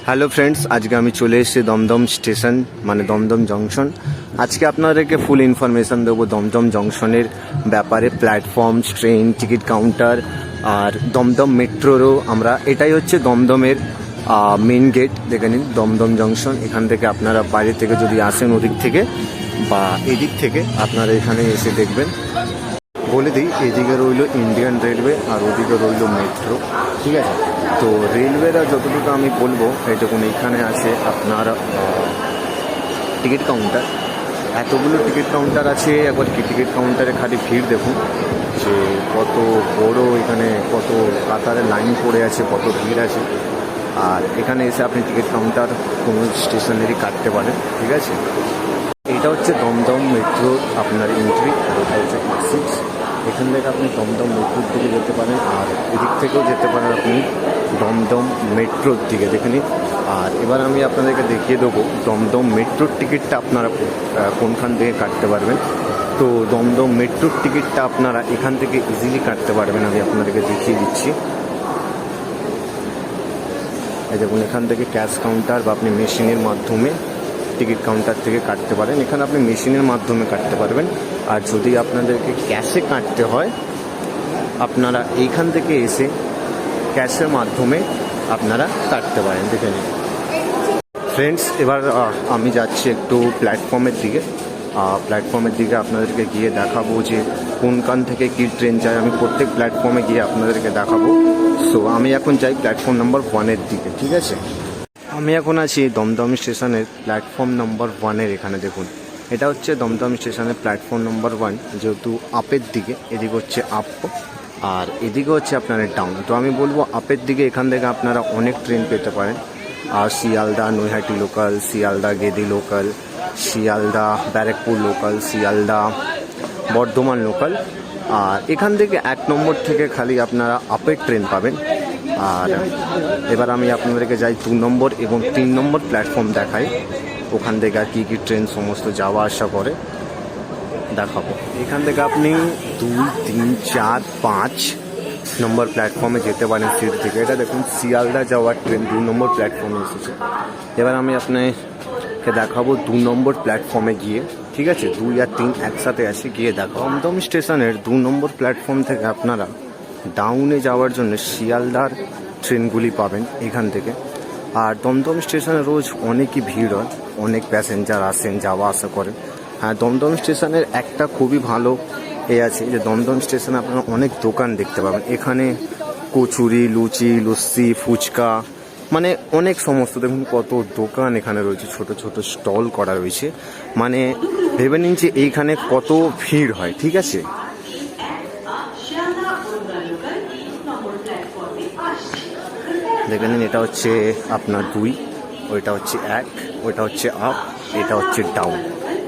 Hello friends, আজকে আমি চলে এসেছি দমদম স্টেশন মানে দমদম জংশন। আজকে আপনাদেরকে ফুল ইনফরমেশান দেবো দমদম জংশনের ব্যাপারে, প্ল্যাটফর্ম, ট্রেন, টিকিট কাউন্টার আর দমদম মেট্রোরও। এটাই হচ্ছে দমদমের মেন গেট। দেখে নিন দমদম জংশন। এখান থেকে আপনারা বাইরে থেকে যদি আসেন ওদিক থেকে বা এদিক থেকে, আপনারা এখানে এসে দেখবেন। বলে দিই, এদিকে রইল ইন্ডিয়ান রেলওয়ে আর ওদিকে রইল মেট্রো, ঠিক আছে। তো রেলওয়েরা যতটুকু আমি বলবো এইটুকুন, এখানে আছে আপনার টিকিট কাউন্টার। এতগুলো টিকিট কাউন্টার আছে, একবার কি টিকিট কাউন্টারে খালি ভিড় দেখুন যে কত বড়, এখানে কত কাতারে লাইন পড়ে আছে, কত ভিড় আছে। আর এখানে এসে আপনি টিকিট কাউন্টার কোনো স্টেশনেরই কাটতে পারেন, ঠিক আছে। এটা হচ্ছে দমদম মেট্রোর আপনার এন্ট্রি, আর এটা হচ্ছে এক্সিট। এখান থেকে আপনি দমদম মেট্রোর দিকে যেতে পারেন, আর এদিক থেকেও যেতে পারেন আপনি দমদম মেট্রোর দিকে, দেখে নিন। আর এবার আমি আপনাদেরকে দেখিয়ে দেবো দমদম মেট্রোর টিকিটটা আপনারা কোনখান থেকে কাটতে পারবেন। তো দমদম মেট্রোর টিকিটটা আপনারা এখান থেকে ইজিলি কাটতে পারবেন, আমি আপনাদেরকে দেখিয়ে দিচ্ছি। এই দেখুন, এখান থেকে ক্যাশ কাউন্টার বা আপনি মেশিনের মাধ্যমে টিকিট কাউন্টার থেকে কাটতে পারেন। এখানে আপনি মেশিনের মাধ্যমে কাটতে পারবেন। আর যদি আপনাদেরকে ক্যাশে কাটতে হয়, আপনারা এইখান থেকে এসে ক্যাশের মাধ্যমে আপনারা কাটতে পারেন, দেখে নিন। ফ্রেন্ডস, এবার আমি যাচ্ছি একটু প্ল্যাটফর্মের দিকে। প্ল্যাটফর্মের দিকে আপনাদেরকে গিয়ে দেখাবো যে কোনখান থেকে কী ট্রেন যায়। আমি প্রত্যেক প্ল্যাটফর্মে গিয়ে আপনাদেরকে দেখাবো। সো আমি এখন যাই প্ল্যাটফর্ম নাম্বার 1-এর দিকে, ঠিক আছে। আমি এখন আছি দমদম স্টেশনের প্ল্যাটফর্ম নম্বর 1-এর এখানে। দেখুন, এটা হচ্ছে দমদম স্টেশনের প্ল্যাটফর্ম নম্বর 1। যেহেতু আপের দিকে, এদিকে হচ্ছে আপ আর এদিকে হচ্ছে আপনার ডাউন। তো আমি বলবো আপের দিকে, এখান থেকে আপনারা অনেক ট্রেন পেতে পারেন। আর Sealdah Naihati local, Sealdah Gede local, Sealdah Barrackpore local, Sealdah Bardhaman local. আর এখান থেকে 1 নম্বর থেকে খালি আপনারা আপের ট্রেন পাবেন। আর এবার আমি আপনাদেরকে যাই 2 নম্বর এবং 3 নম্বর প্ল্যাটফর্ম দেখাই, ওখান থেকে আর কী কী ট্রেন সমস্ত যাওয়া আসা করে দেখাবো। এখান থেকে আপনি 2, 3, 4, 5 নম্বর প্ল্যাটফর্মে যেতে পারেন সিট থেকে। এটা দেখুন শিয়ালদা যাওয়ার ট্রেন 2 নম্বর প্ল্যাটফর্মে এসেছে। এবার আমি আপনাকে দেখাবো 2 নম্বর প্ল্যাটফর্মে গিয়ে, ঠিক আছে। 2 আর 3 একসাথে আসি, গিয়ে দেখাবো। দমদম স্টেশনের 2 নম্বর প্ল্যাটফর্ম থেকে আপনারা ডাউনে যাওয়ার জন্য শিয়ালদার ট্রেনগুলি পাবেন এখান থেকে। আর দমদম স্টেশনে রোজ অনেকই ভিড় হয়, অনেক প্যাসেঞ্জার আসেন, যাওয়া আসা করেন। হ্যাঁ, দমদম স্টেশনের একটা খুবই ভালো আছে যে দমদম স্টেশনে আপনারা অনেক দোকান দেখতে পাবেন। এখানে কচুরি, লুচি, লস্যি, ফুচকা, মানে অনেক সমস্ত, দেখুন কত দোকান এখানে রয়েছে, ছোট ছোট স্টল করা রয়েছে। মানে ভেবে নিন যে এইখানে কত ভিড় হয়, ঠিক আছে। দেখে নিন, এটা হচ্ছে আপনার 2, ওইটা হচ্ছে 1, ওইটা হচ্ছে আপ, এটা হচ্ছে ডাউন,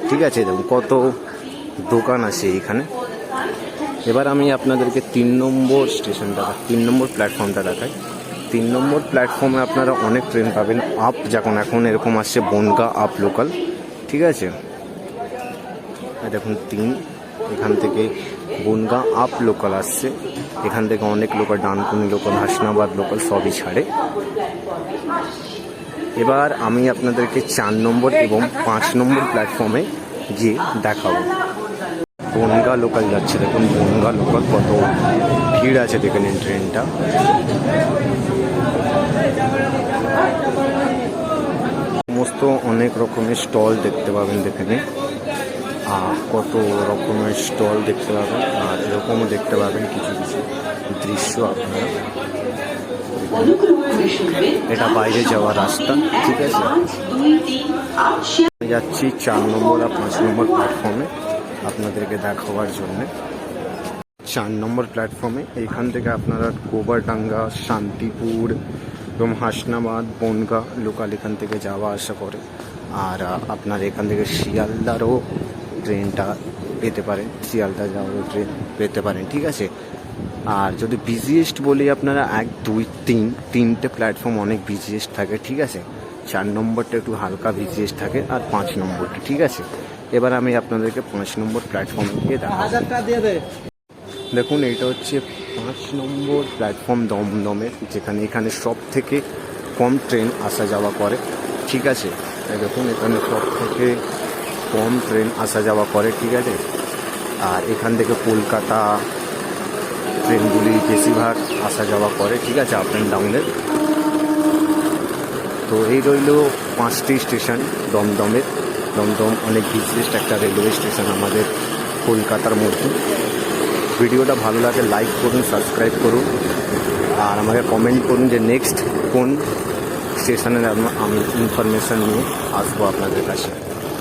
ঠিক আছে। দেখুন কত দোকান আছে এইখানে। এবার আমি আপনাদেরকে 3 নম্বর স্টেশনটা, 3 নম্বর প্ল্যাটফর্মটা দেখাই। 3 নম্বর প্ল্যাটফর্মে আপনারা অনেক ট্রেন পাবেন। আপ যখন এখন এরকম আসছে বনগাঁ আপ লোকাল, ঠিক আছে। দেখুন 3, এখান থেকে বনগাঁ আপ লোকাল আসছে। এখান থেকে অনেক local, Dankuni local, Hasnabad local সবই ছাড়ে। এবার আমি আপনাদেরকে 4 নম্বর এবং 5 নম্বর প্ল্যাটফর্মে গিয়ে দেখাবো। বনগাঁ লোকাল যাচ্ছে, দেখুন বনগাঁ লোকাল কত ভিড় আছে, দেখে নিন ট্রেনটা। সমস্ত অনেক রকমের স্টল দেখতে পাবেন, দেখে নিন কত রকমের স্টল দেখতে পাবেন। আর এরকমও দেখতে পাবেন কিছু কিছু দৃশ্য আপনারা। এটা বাইরে যাওয়ার রাস্তা, ঠিক আছে। আমি যাচ্ছি 4 নম্বর আর 5 নম্বর প্ল্যাটফর্মে আপনাদেরকে দেখাবার জন্য। 4 নম্বর প্ল্যাটফর্মে এইখান থেকে আপনারা গোবরডাঙ্গা, শান্তিপুর এবং হাসনাবাদ, বনগাঁ লোকাল এখান থেকে যাওয়া আসা করে। আর আপনার এখান থেকে শিয়ালদারও ট্রেনটা পেতে পারেন, শিয়ালদা যাওয়ারও ট্রেন পেতে পারেন, ঠিক আছে। আর যদি বিজিয়েস্ট বলি, আপনারা 1, 2, 3 তিনটে প্ল্যাটফর্ম অনেক বিজিয়েস্ট থাকে, ঠিক আছে। 4 নম্বরটা একটু হালকা বিজিয়েস্ট থাকে, আর 5 নম্বরটা, ঠিক আছে। এবার আমি আপনাদেরকে 5 নম্বর প্ল্যাটফর্মে গিয়ে দেখাবো। দেখুন, এইটা হচ্ছে 5 নম্বর প্ল্যাটফর্ম দমদমের, যেখানে এখানে সব থেকে কম ট্রেন আসা যাওয়া করে, ঠিক আছে। এই দেখুন এখানে সব থেকে কম ট্রেন আসা যাওয়া করে, ঠিক আছে। আর এখান থেকে কলকাতা ট্রেনগুলি বেশিরভাগ আসা যাওয়া করে, ঠিক আছে, আপ অ্যান্ড ডাউনের। তো এই রইল 5টি স্টেশন দমদমের। দমদম অনেক বিশিষ্ট একটা রেলওয়ে স্টেশন আমাদের কলকাতার মধ্যে। ভিডিওটা ভালো লাগে লাইক করুন, সাবস্ক্রাইব করুন, আর আমাকে কমেন্ট করুন যে নেক্সট কোন স্টেশনের আমি ইনফরমেশান নিয়ে আসবো আপনাদের কাছে।